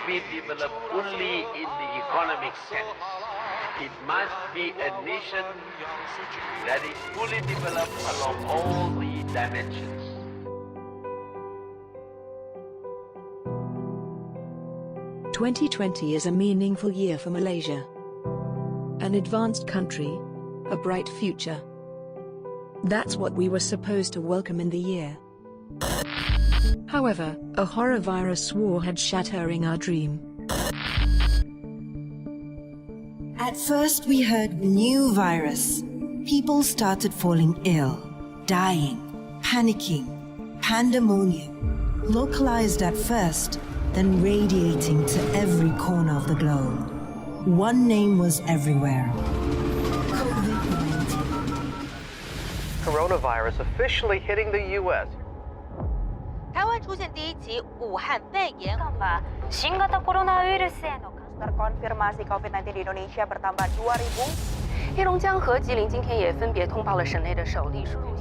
be developed only in the economic sense. It must be a nation that is fully developed along all the dimensions. "2020 is a meaningful year for Malaysia. An advanced country, a bright future. That's what we were supposed to welcome in the year. However, a horror virus swore had shattering our dream. At first we heard new virus. People started falling ill, dying, panicking, pandemonium. Localized at first, then radiating to every corner of the globe. One name was everywhere. COVID-19. Coronavirus officially hitting the U.S. 台湾出现第一起武汉肺炎。 Terkonfirmasi COVID-19 di Indonesia bertambah 2.000. 黑龙江和吉林今天也分别通报了省内的首例输入。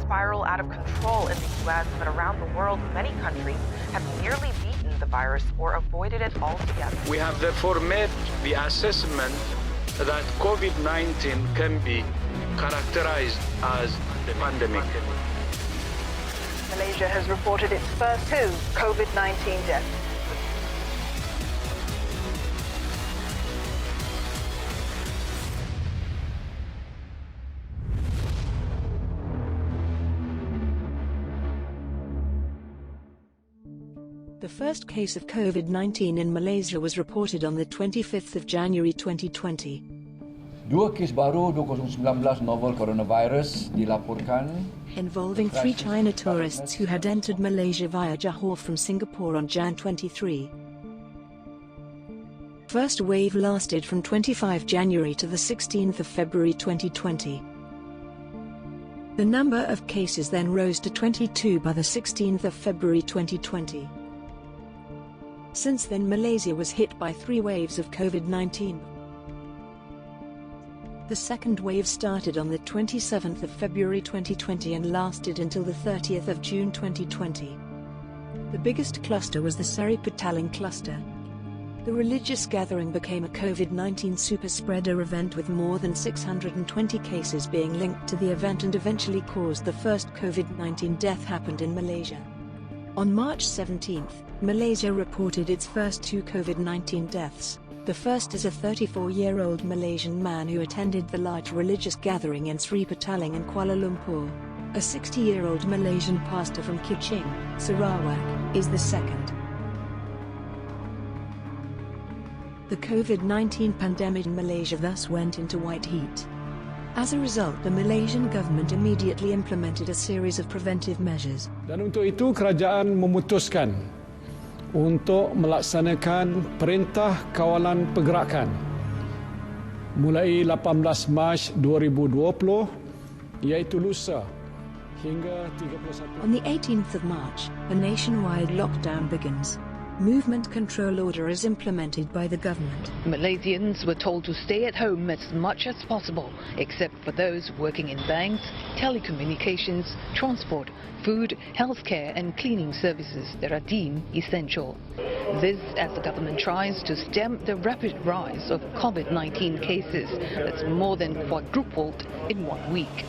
Spiral out of control in the U.S., but around the world, many countries have nearly beaten the virus or avoided it altogether. We have therefore made the assessment that COVID-19 can be characterized as a pandemic. Malaysia has reported its first 2 COVID-19 deaths. The first case of COVID-19 in Malaysia was reported on the 25th of January 2020. 2 kes baru 2019 novel coronavirus dilaporkan involving 3 China tourists who had entered Malaysia via Johor from Singapore on Jan 23. First wave lasted from 25 January to the 16th of February 2020. The number of cases then rose to 22 by the 16th of February 2020. Since then, Malaysia was hit by 3 waves of COVID-19. The second wave started on the 27th of February 2020 and lasted until the 30th of June 2020. The biggest cluster was the Seri Petaling cluster. The religious gathering became a COVID-19 super spreader event, with more than 620 cases being linked to the event, and eventually caused the first COVID-19 death happened in Malaysia. On March 17th, Malaysia reported its first 2 COVID-19 deaths. The first is a 34-year-old Malaysian man who attended the large religious gathering in Seri Petaling in Kuala Lumpur. A 60-year-old Malaysian pastor from Kuching, Sarawak, is the second. The COVID-19 pandemic in Malaysia thus went into white heat. As a result, the Malaysian government immediately implemented a series of preventive measures. Dan untuk itu kerajaan memutuskan untuk melaksanakan perintah kawalan pergerakan mulai 18 Mac 2020, iaitu lusa, hingga 31. On the 18th of March, a nationwide lockdown begins. Movement control order is implemented by the government. Malaysians were told to stay at home as much as possible, except for those working in banks, telecommunications, transport, food, healthcare and cleaning services that are deemed essential. This as the government tries to stem the rapid rise of COVID-19 cases that's more than quadrupled in 1 week.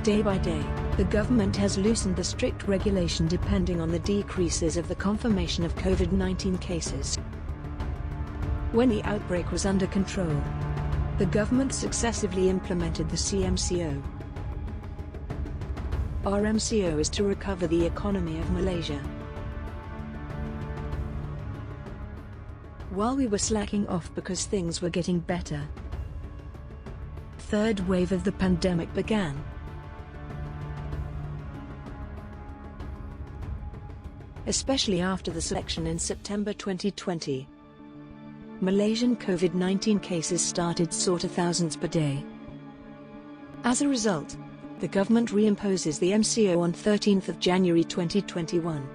Day by day, the government has loosened the strict regulation depending on the decreases of the confirmation of COVID-19 cases. When the outbreak was under control, the government successively implemented the CMCO. Our MCO is to recover the economy of Malaysia. While we were slacking off because things were getting better, third wave of the pandemic began. Especially after the selection in September 2020. Malaysian COVID-19 cases started soar to thousands per day. As a result, the government reimposes the MCO on 13th of January 2021.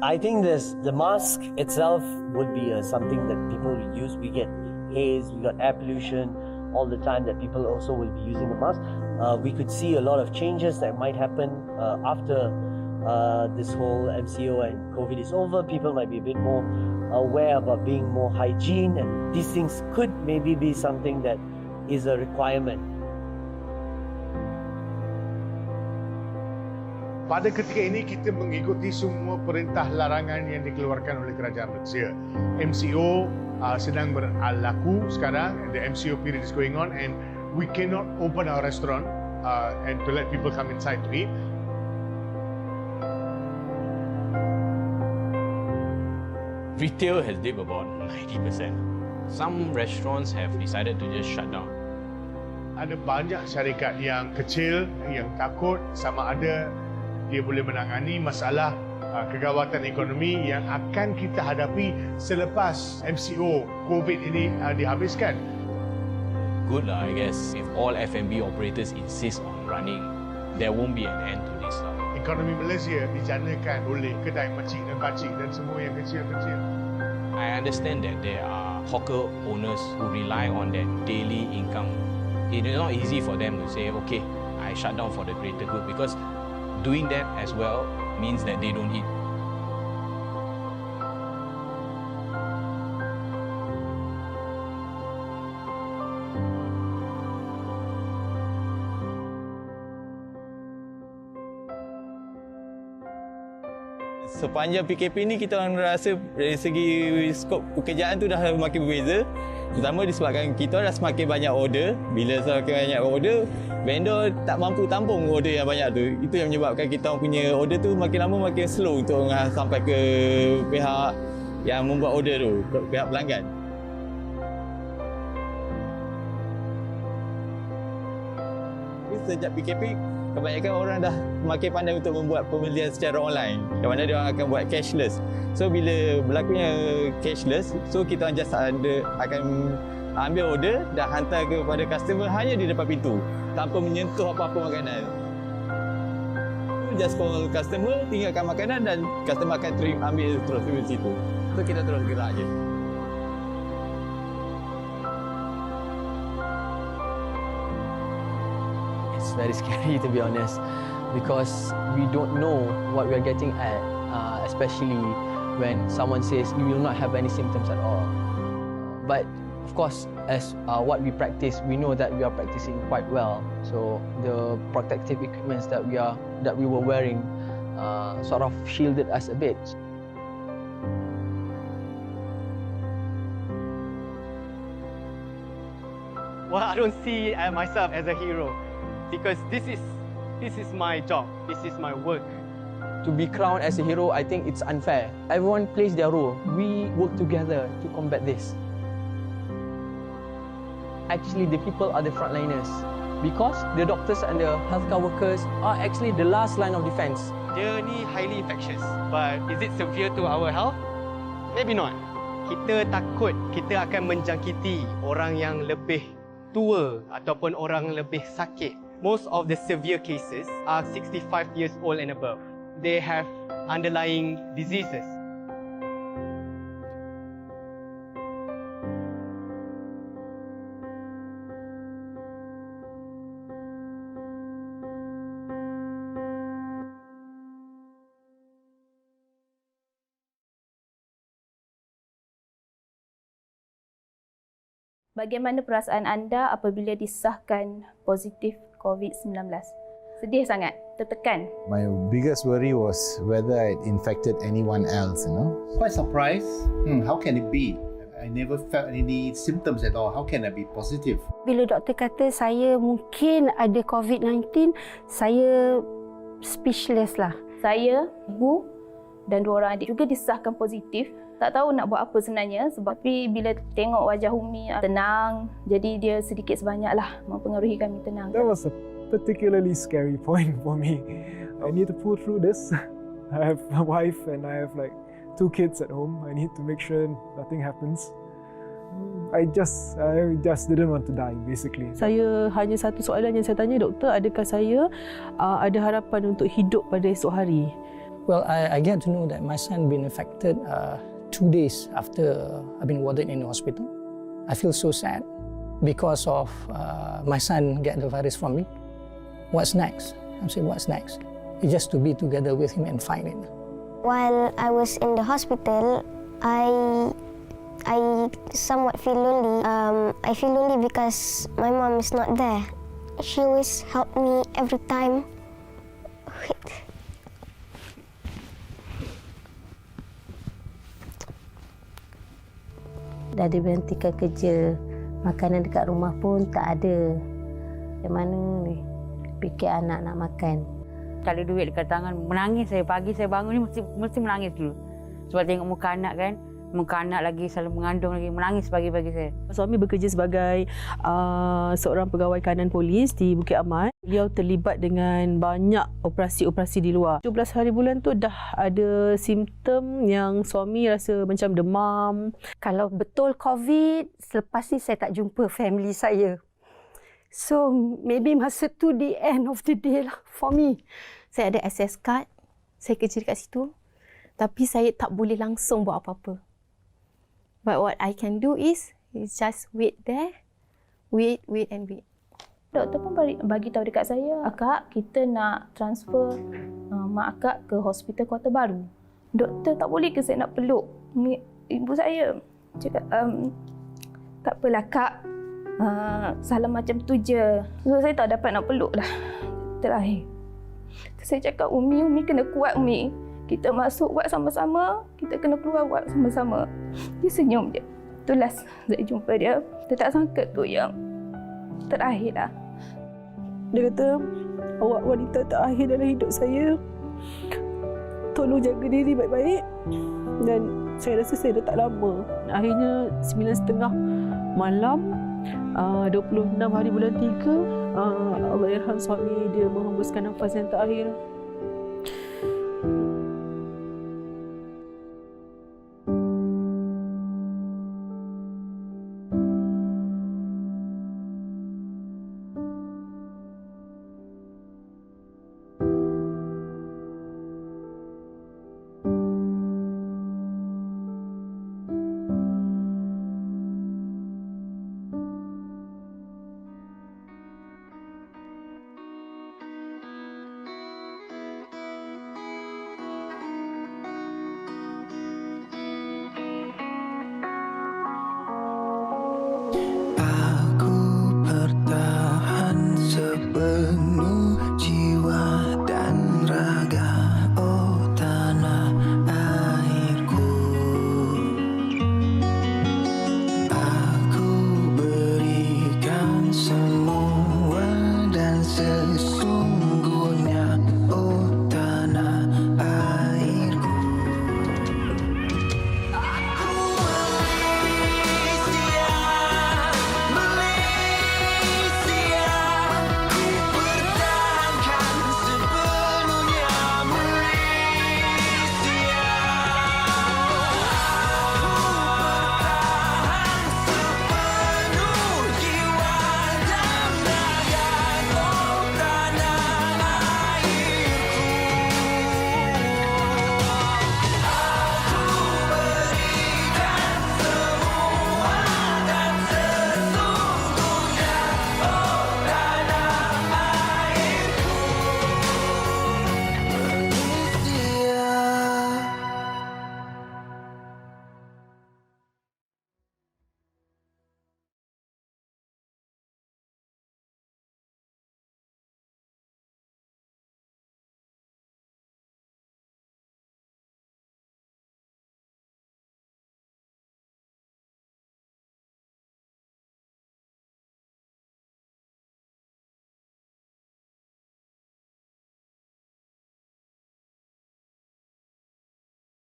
I think the mask itself would be something that people will use. We get haze, we got air pollution all the time that people also will be using the mask. We could see a lot of changes that might happen after this whole MCO and COVID is over. People might be a bit more aware about being more hygiene, and these things could maybe be something that is a requirement. Pada ketika ini kita mengikuti semua perintah larangan yang dikeluarkan oleh kerajaan Malaysia. MCO sedang berlaku sekarang. The MCO period is going on and we cannot open our restaurant and to let people come inside to eat. Retail has dipped about 90%. Some restaurants have decided to just shut down. Ada banyak syarikat yang kecil yang takut sama ada dia boleh menangani masalah kegawatan ekonomi yang akan kita hadapi selepas MCO COVID ini dihabiskan. Good lah, I guess. If all F&B operators insist on running, there won't be an end to this. Ekonomi Malaysia dijanakan oleh kedai makcik dan pakcik dan semua yang kecil-kecil. I understand that there are hawker owners who rely on that daily income. It is not easy for them to say, okay, I shut down for the greater good, because doing that as well means that they don't eat. Sepanjang PKP ni kita orang rasa dari segi skop pekerjaan tu dah makin berbeza. Terutama disebabkan kita dah semakin banyak order. Bila semakin banyak order, vendor tak mampu tampung order yang banyak tu. Itu yang menyebabkan kita punya order tu makin lama makin slow untuk sampai ke pihak yang membuat order tu, pihak pelanggan. Sejak PKP, kebanyakan orang dah makin pandai untuk membuat pembelian secara online, yang mana dia akan buat cashless. So bila berlakunya cashless, so kita just akan ambil order dan hantar kepada customer hanya di depan pintu tanpa menyentuh apa-apa makanan. Just call customer, tinggalkan makanan dan customer akan ambil terus dari situ. So kita terus gerak je. It's very scary, to be honest, because we don't know what we are getting at, especially when someone says you will not have any symptoms at all. But of course, as what we practice, we know that we are practicing quite well. So the protective equipments that we were wearing sort of shielded us a bit. Well, I don't see myself as a hero, because this is my job, this is my work. To be crowned as a hero, I think it's unfair. Everyone plays their role. We work together to combat this. Actually, the people are the frontliners, because the doctors and the healthcare workers are actually the last line of defense. Dia ni highly infectious, but is it severe to our health? Maybe not. Kita takut kita akan menjangkiti orang yang lebih tua ataupun orang lebih sakit. Most of the severe cases are 65 years old and above. They have underlying diseases. Bagaimana perasaan anda apabila disahkan positif COVID-19? Sedih sangat, tertekan. My biggest worry was whether I'd infected anyone else, Quite surprised. How can it be? I never felt any symptoms at all. How can I be positive? Bila doktor kata saya mungkin ada COVID-19, saya speechless lah. Saya, ibu dan 2 orang adik juga disahkan positif. Tak tahu nak buat apa sebenarnya, sebab tapi bila tengok wajah Umi tenang, jadi dia sedikit sebanyaklah mempengaruhi kami tenang. That was a particularly scary point for me. I need to pull through this. I have a wife and I have like 2 kids at home. I need to make sure nothing happens. I just didn't want to die, basically. Saya hanya satu soalan yang saya tanya doktor, adakah saya ada harapan untuk hidup pada esok hari? Well, I get to know that my son been affected 2 days after I've been warded in the hospital. I feel so sad because of my son get the virus from me. What's next? I'm saying, what's next? It's just to be together with him and fight it. While I was in the hospital, I somewhat feel lonely. I feel lonely because my mom is not there. She always helped me every time. Dah diberhentikan kerja, makanan dekat rumah pun tak ada. Yang mana ni? Fikir anak nak makan. Kalau duit dekat tangan, menangis saya. Pagi saya bangun ni mesti menangis dulu. Sebab tengok muka anak kan, muka anak lagi selalu mengandung lagi, menangis pagi-pagi saya. Suami bekerja sebagai seorang pegawai kanan polis di Bukit Aman. Beliau terlibat dengan banyak operasi-operasi di luar. 17 hari bulan tu dah ada simptom yang suami rasa macam demam. Kalau betul COVID, selepas ni saya tak jumpa family saya. So, maybe masa tu the end of the day lah for me. Saya ada access card, saya kerja dekat situ. Tapi saya tak boleh langsung buat apa-apa. But what I can do is just wait there, wait and wait. Doktor pun bagi tahu dekat saya, akak, kita nak transfer mak akak ke hospital Kota Baru. Doktor tak boleh ke saya nak peluk ibu saya? Cakap, tak apalah kak, salam macam tu je. So, saya tak dapat nak peluk dah. Terakhir. Saya cakap, Umi kena kuat Umi. Kita masuk ward sama-sama, kita kena keluar ward sama-sama. Dia senyum je. Tu last saya jumpa dia. Saya tak sangka tu yang terakhir dah. Dia kata, awak wanita terakhir dalam hidup saya. Tolong jaga diri baik-baik. Dan saya rasa saya dah tak lama. Akhirnya 9.30 malam, 26 hari bulan 3, Allahyarham suami dia menghembuskan nafas yang terakhir.